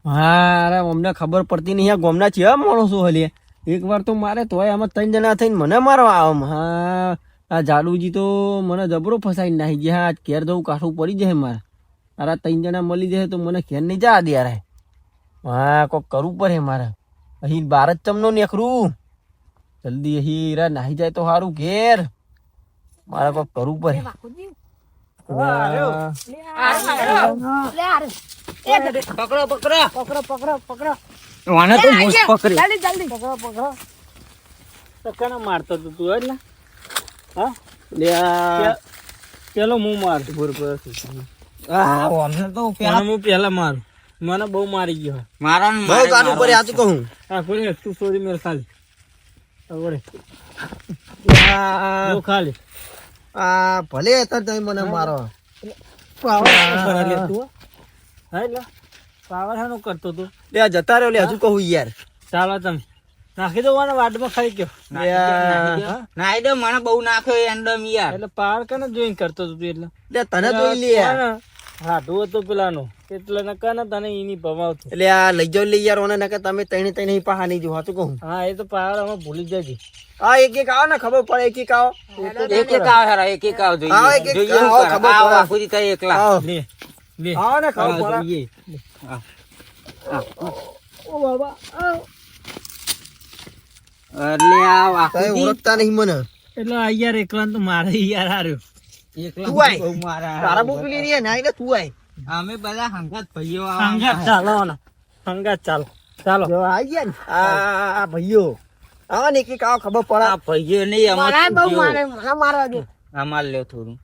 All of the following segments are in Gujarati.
હા અરે અમને ખબર પડતી નહીં આ ગોમના છે માણસો હલી એક વાર તો મારે તોય આમાં 3 જણા થઈને મને મારવા આમ હા આ જાડુજી તો મને જબરો ફસાઈને નાખી ગયા આજ ઘેર જવું કાઠું પડી જાય મારે અરે 3 જણા મળી જાય તો મને ઘેર નહીં જા દે યાર હા કોક કરવું પડે મારે અહીં બાર જ ચમનો નીકળું જલ્દી અહીં રા નાહી જાય તો સારું ઘેર મારે કોક કરવું પડે મારતો તું એટલે હા પેલો હું મારું હું પેલા મારું મને બહુ મારી ગયો તું સોરી મેરે ખાલી ખાલી ભલે અત્યારે તમે મને મારો પાવર હાનો કરતો તું લે જતા રહ્યો લે હજુ કહું યાર ચાલો તમે નાખી દો મને વાટમાં ખાઈ ગયો નાઈ દો મને બહુ નાખ્યો એન્ડમ યાર એટલે પાવર કને જોઈને કરતો તું એટલે લે તને જોઈ લે હાડું હતું પેલાનો એટલે ન કને તને એની ભમાવતું એટલે આ લઈ જાવ લે યાર ઓને નકે તમે તઈને તઈને પાહા નહીં જો હાચું કહું હા એ તો પાવર અમે ભૂલી જજે હા એક એક આવો ને ખબર પડે એક એક આવો એક એક આવ હેરા એક એક આવ આવો, એક એક જોઈએ આવો, ખબર પડે. આખું તઈ એકલા આવો લે લે આવો ને ખબર પડે જોઈએ ઓ બાબા એટલે આવ તઈ આખું ઓળખતા નહીં મને એટલે આ યાર એકલા તો મારે યાર હાર્યો એકલા તું આય. બહુ મારા તારા મોકલી ની નાઈ ને તું આય અમે બધા હંગાત ભાઈઓ હંગાત ચાલો ને હંગાત ચાલો ચાલો જો આઈ ગયા ને આ ભાઈઓ આવો ને એક એક આવો ખબર પડે આ ભાઈઓ નહીં અમાર અમાર લ્યો થોડું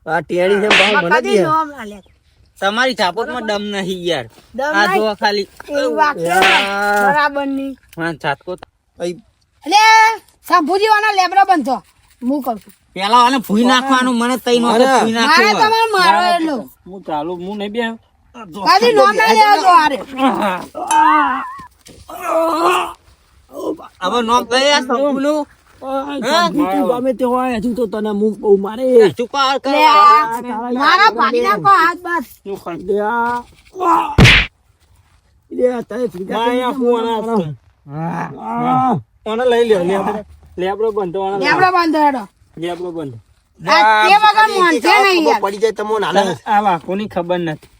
આ ટેણી છે બહુ મને દે તમારી ઝાપટમાં દમ નહીં યાર આ જો ખાલી બરાબર ની હા છાતકો એટલે શંભુજી વાળા લેબરો બંધો હું કહું છું પેલા આને ભૂઈ નાખવાનું મને તઈ નો ભૂઈ મારે નાખવાનું તમારે મારો એટલો હું ચાલુ હું નહીં બે કદી નોમ ના લેવા જો આરે હવે નોમ કયા સંપલું ગમે તે હોય હજુ તો તને મુખ બહુ મારે ચુપાર લે આ મારા ભાડી નાખો હાથ બસ ઓને લઈ લ્યો લેબડો બંધો ઓને લેબરો બંધો હેડો લેબડો બંધો આ તે વગર મોનશે નહીં યાર પડી જાય તમને નાલે આ વાકોની ખબર નથી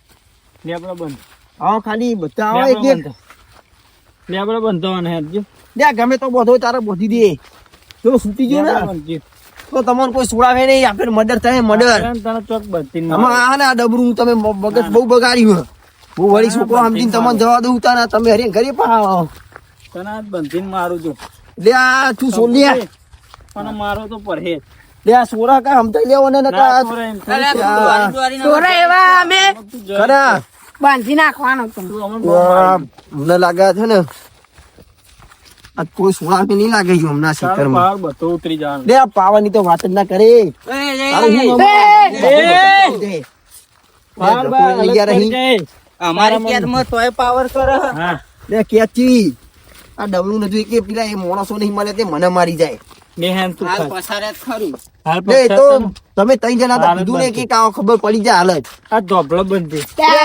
લેબડો બંધો આવો ખાલી બધા આવો એક એક લેબડો બંધો અને હેડજો લે ગમે તો બધો તારે બોધી દે જો સૂતી ગયો ને તો તમને કોઈ સુડાવે નહીં આપણે મર્ડર થાય મર્ડર તને ચોક બધી આમાં આ ને આ ડબરું તમે મગજ બહુ બગાડ્યું હું વળી છોકરો સમજીને તમને જવા દઉં તાના તમે હરી ઘરે પાવ તને બંધીને મારું છું લે આ તું સોલ્યા પણ મારો તો પરહેજ લે આ સોરા કા સમજાઈ લેવો ને નકા છોરા એવા અમે ખરા બાંધી નાખવાનો તમે મને લાગે છે ને આ કોઈ સોરા કે નહીં લાગે છે હમણાં શીતરમાં પાવર બધો ઉતરી જવાનો લે આ પાવાની તો વાત જ ના કરે અમારી કેદમાં તોય પાવર કરે હા લે કેચી આ ડબલું નથી કે પેલા એ માણસો નહીં મળે તે મને મારી જાય બેહેન તું હાલ ખાય. પસારે જ ખરું હાલ લે પછી તો તમે 3 જણા તો કીધું ને કે કાવ ખબર પડી જાય હાલ જ આ ધોબળો બંધી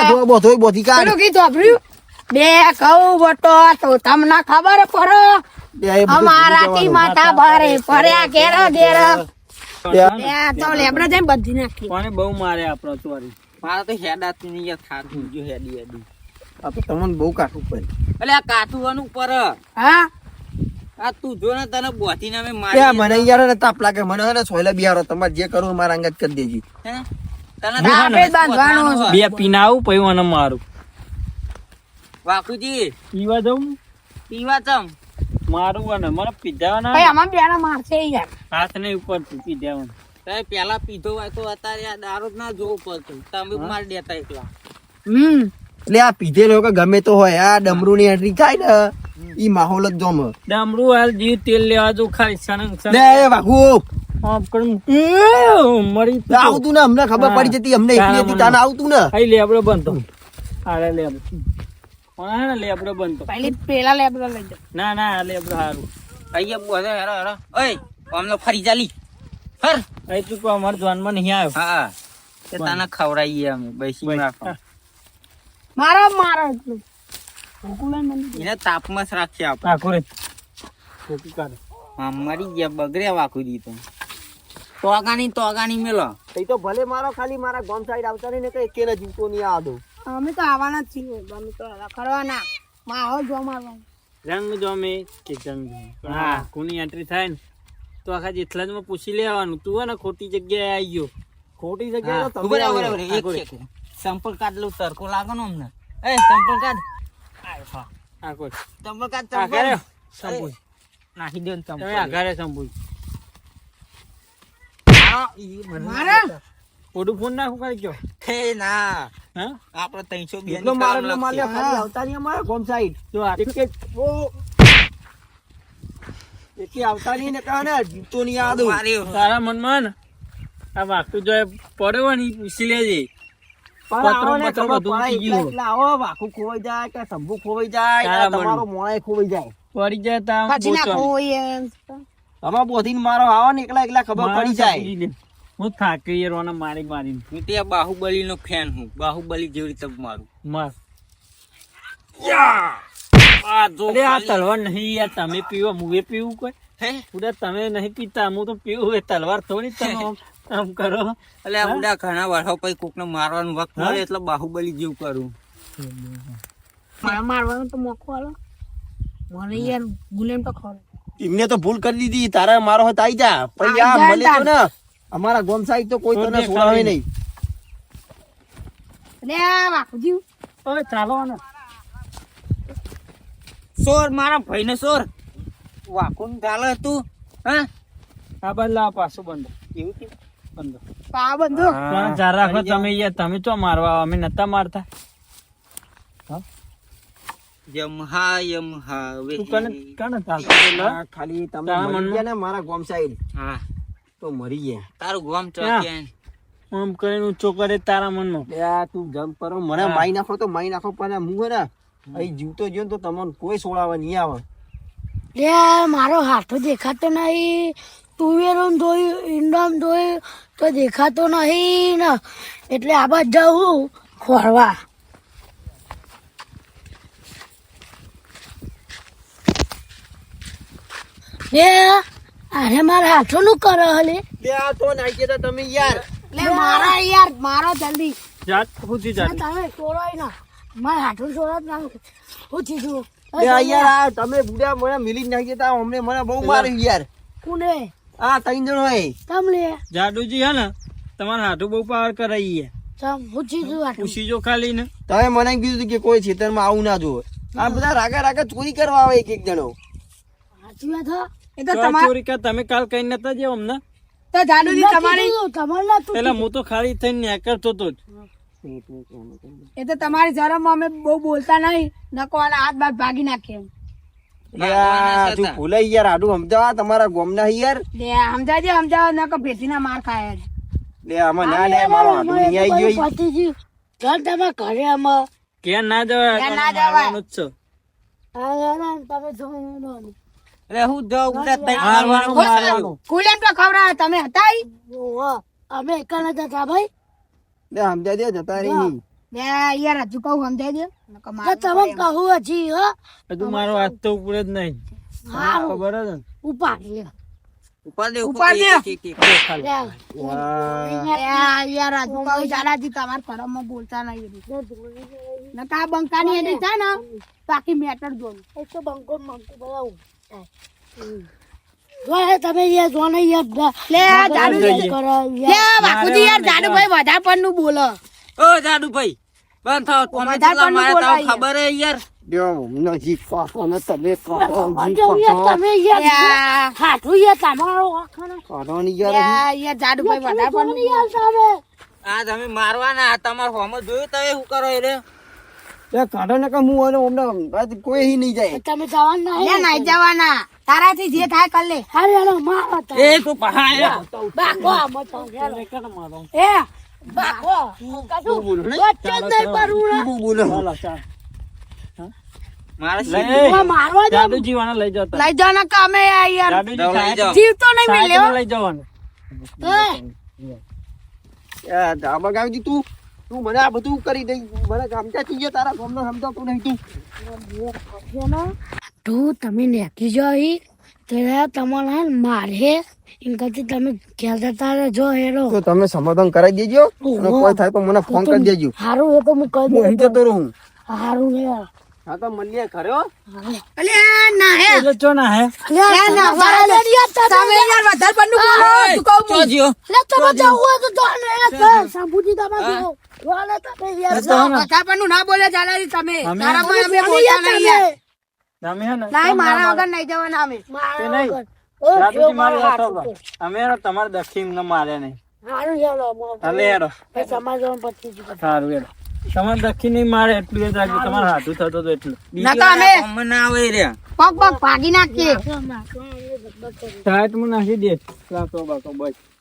જો બધોય બોધી કાઢ પેલું કીધું આભર્યું બે કહું બટો તો તમને ખબર પડે લે એ બધું અમારાથી માથા ભારે ફર્યા ઘેર ઘેર તો લેબડા જઈને બધી નાખી કોને બહુ મારે આપણો ચોરી મારા તો હેડાતું નહીં યાર થાતું જો હેડી હેડી આ તો તમને બહુ કાઠું પડે એટલે આ કાઠુવાનું ઉપર હા આ તું જો ને તને બોધીને અમે ત્યાં મારી મને યાર ને તાપ લાગે મને હે ને સોયલા બિહારો તમારે જે કરવું મારા અંગત કરી દેજી હે? તને આપણે જ બાંધવાનું છે. બે પીના આવું પછી મને મારું વાકુજી પીવા જવું પીવા ચમ મારું અને મને પીધા ભાઈ આમાં બેના મારશે યાર હાથ ને ઉપર પી દેવાનું તમે પેલા પીધો હોય તો અત્યારે આ દારૂ જ ના જોવું પડતું તમે મારી દેતા એકલા એટલે આ પીધેલો કે ગમે તો હોય આ ડમરૂ ની એન્ટ્રી થાય ને ઈ માહોલ જ જોમ ડામરું હાલ જીવ તેલ લેવા જો ખાલી સનંગ લે એ વાઘુ આમ કરું મરી લે આવતું ને અમને ખબર પડી જતી અમને એકલી હતી તાને આવતું ને આઈ લેબડો બંધો આલે લેબડો કોણ હે ને લેબડો બંધો પહેલી પેલા લેબડા લઈ જાઓ ના ના આ લેબડો હારું અહીંયા બોલે હેરો હેરો ઓય અમને ફરી ચાલી ફર અહીં તું કો અમાર ધ્યાનમાં નહીં આવ્યો હા કે તને ખવડાવીએ અમે બેસી રાખો મારો મારો એટલું અંકુલન મને એને તાપમાં જ રાખીએ આપણે આખો રે ખોટી કાઢે મરી ગયા બગડ્યા વાખું દીધું તોગાની મેલો એ તો ભલે મારો ખાલી મારા ગોમ સાઈડ આવતા નહીં ને કઈ કેને જીવતો નહીં આ દો અમે તો આવવાના જ છીએ અમે તો રખડવાના માહોલ જોવા મારવાનો રંગ જોમે કે જંગ જોમે હા કોની એન્ટ્રી થાય ને તો આખા જેટલાજમાં પૂછી લેવાનું તું હે ને ખોટી જગ્યાએ આવી ગયો ખોટી જગ્યાએ તો તમે બરાબર આવો. એક સેકન્ડ સંપલ કાર્ડ લઉં તરકો લાગે ને અમને એ સંપલ કાર્ડ આખો સંપલ કાર્ડ આઘારે સંપલ સંપૂ નાખી દો ને તમે સંપલ આઘારે સંપૂ મારા ઓડું ફોન નાખું કરી ગયો હે ના હા આપણે 302 એટલો મારે એટલો મારે ખાલી આવતા નહીં અમારા ગોમ સાઈડ જો આ એટલી આવતા નહીં ને કહે ને જીવતો નહીં આ દો તારા મનમાં ને આ વાકતું જો પડ્યો હોય ને ઈ પૂછી લેજે પણ આવો ને પતરો ખબર બધું પડે ઉઠી ગયું. એટલે આવો વાકું ખોવાઈ જાય કે સંભુ ખોવાઈ જાય તારા કે તમારો મનમાં. મોણાએ ખોવાઈ જાય પડી જાય તા પછી ના કોઈ તમે બોધીને મારો આવો ને એકલા ખબર પડી જાય હું થાકી યાર ઓને મારી હું ત્યાં બાહુબલી નો ફેન હું બાહુબલી જેવી રીતે મારું માર આ જો અરે આ તલવાર નહીં યાર તમે પીવો મુએ પીવું કોઈ હે ઉડા તમે નહીં પીતા હું તો પીવું એ તલવાર થોડી તમે આમ કરો એટલે આ બુડા ઘણા વર્ષો પછી કોકને મારવાનું વખત મળે એટલે બાહુબલી જેવું કરું મારવાનું તો મોકો આલો મને યાર ગુલેમ તો ખરો એમને તો ભૂલ કરી દીધી તારે મારો હાથ આવી જા પછી આ આઈ મળે જા તો ને અમારા ગોમ સાઈડ તો કોઈ કોઈ તને દેખાડે છોડાવે નહીં લે વાકુજી ઓય ચાલો ને સોર મારા ભાઈને સોર વાકુન ચાલે તું હા આ બદલા પાછું બંધ એવું કે બંધ પા બંધો પણ ચાર રાખો તમે યાર તમે ચો મારવા અમે નતા મારતા યમહા વે તું કને ચાલતો આ ખાલી તમે તારા મરી મનમાં? ગયા ને મારા ગોમ સાઈડ હા તો મરી ગયા તારું ગોમ ક્યાં? ચોક્યા આમ કરીને ઊંચો કરે તારા મનમાં બે આ તું જમ્પ કરો મને મારી નાખો તો મારી નાખો પણ હું હે ને અહીં જીવતો જ્યો ને તો તમને કોઈ સોળાવા નહીં આવે લે મારો હાથો દેખાતો નહીં તુવેરો ધોયું ઈંડમ ધોયું તો દેખાતો નહીં ને એટલે આ બાદ જવું ખોરવા લે અરે મારા હાથો નું કરો હલે બે આ તો નાઈ ગયા તા તમે યાર લે મારા યાર મારો જલ્દી જાત ખુદી જાત તમે છોડાય ના મારા હાથો છોડો ના હું ચીજું બે આ યાર આ તમે બુડા મને મિલી જ નાખી દેતા અમને મને બહુ માર્યું યાર કુને આ ત્રણ જણ હોય તમ લે જાડુજી હે ને તમારા હાથું બહુ પાવર કરાઈએ તમ હું ચીજું હાથો પૂછી જો ખાલી ને તમે મને કીધું હતું કે કોઈ ખેતરમાં આવું ના જોવે આ બધા રાગા ચોરી કરવા આવે એક જણો સાચી વાત હો એ ચોરી કા તમે કાલ કઈ નતા જેવો અમને તો જાડુજી તમારી તમાર ના તું પેલા હું તો ખાલી થઈને નેકરતો તો જ એ તો તમારી શરમ અમે બહુ બોલતા નહીં નકોવાના હાથ બાદ ભાગી નાખે એમ યાર તું ભૂલાઈ યાર આડું સમજાવા તમારા ગોમના યાર લે સમજાજે સમજાવ નકો ભેટીના માર ખાયા છે લે આમાં ના લે મારો આડું નહીં આવી ગયો પતિજી ચાલ તમે ઘરે અમે ક્યાં ના જવાય ક્યાં ના જવાય? મારવાનું જ છે. તમે જો એટલે હું જાઉં બુડા તઈ મારવાનું મારવાનું કુલેમ તો ખવડાવે તમે હતા ઈ? અમે એકલા નતા હતા ભાઈ લે સમજા દે જતા રહી લે યાર હજુ કહું સમજાઈ દે તમે કહું હજી હો હજુ મારો હાથ તો ઉપડે જ નહીં ખબર જ ને. ઉપાડ લે ઉપર દે ઉપર દે. એક, એક, એક. યાર હજુ કહું દાદાજી તમારા ઘરમાં બોલતા નહીં નકા બંકાની એની થાય ને બાકી મેટર જોન એક તો બંકો મંકો બરાવું જોય તમે યાર જોને યાર લે જાડુ કરો લે બાપુજી યાર જાડુભાઈ વધારે પણ નું બોલો ઓ જાડુભાઈ બંધ થાવ તમે વધારે કેટલા પણ મારે બોલાય તાવ ખબર હે યાર દેવ નજીક પાછો ને તમે તમે યાર હાથું યાર તમારો આખાના કાઢવાની યાર યાર જાડુભાઈ વધારે પણ યાર સામે આ તમે મારવાના તમાર હોમ જોયું તમે શું કરો રે લે કાઢો ને કે હું અને અમને કોઈ નહીં જાય તમે જવાના નહીં નહીં જવાના તારાથી જે થાય કર લે હારે હાલો મારો એ તું પહાયા બાકો મત એ બાકો કશું વચ્ચે જ નહીં પરવું બોલો ચાલો, ચાલ. મારા લઈ શીખી મારવા દો જાડુજી વાળા લઈ જાઓ તમે. લઈ જાઓ ને કામે યાર જાડુજી લઈ જાઓ. જીવતો નહીં સાહેબ મિલ્યો લઈ જવાનું એ ધાબા ગાવજી તું મને આ બધું કરી દઈ મને ગામતા થઈ ગયા તારા ગામનો સમજાવતો નહીં તું તું તમે નેકી જાઓ ત્યારે તમારે મારે એમ કરતી તમે ઘેર જતા રહેજો હેરો તો તમે સમાધાન કરાવી દેજો અને કોઈ થાય તો મને ફોન કરી દેજો સારું એ તો હું કહી હું અહીં જતો રહું સારું હે હા તો મળીએ ખરે હો અલ્યા ના હે એટલે ચો ના હે અલ્યા ના વાળા તમે યાર વધારે પન્નુ બોલો તું કહું ચો જીઓ લે તમે જાવ તો તો ને સાબુજી તમે જો વાળા તમે યાર વધારે પન્નુ ના બોલે ચાલારી તમે તારા પર અમે બોલતા નહીં યાર તમે હે ને નહીં મારા વગર નહીં જવાના અમે તે નહીં જાદુજી મારે હતો અમે હેડો તમારે દક્ષિણ ન મારે નહીં સારું યાર હાલે હેડો સમાજમાં પછી જ સારું હેડો તમારે દક્ષિણ નહીં મારે એટલું જ રાખજો તમારે હાથું થતો તો એટલું નકા અમે ના આવે રે પગ પગ ભાગી નાખીએ સાઈડ માં નાખી દે બાકો બસ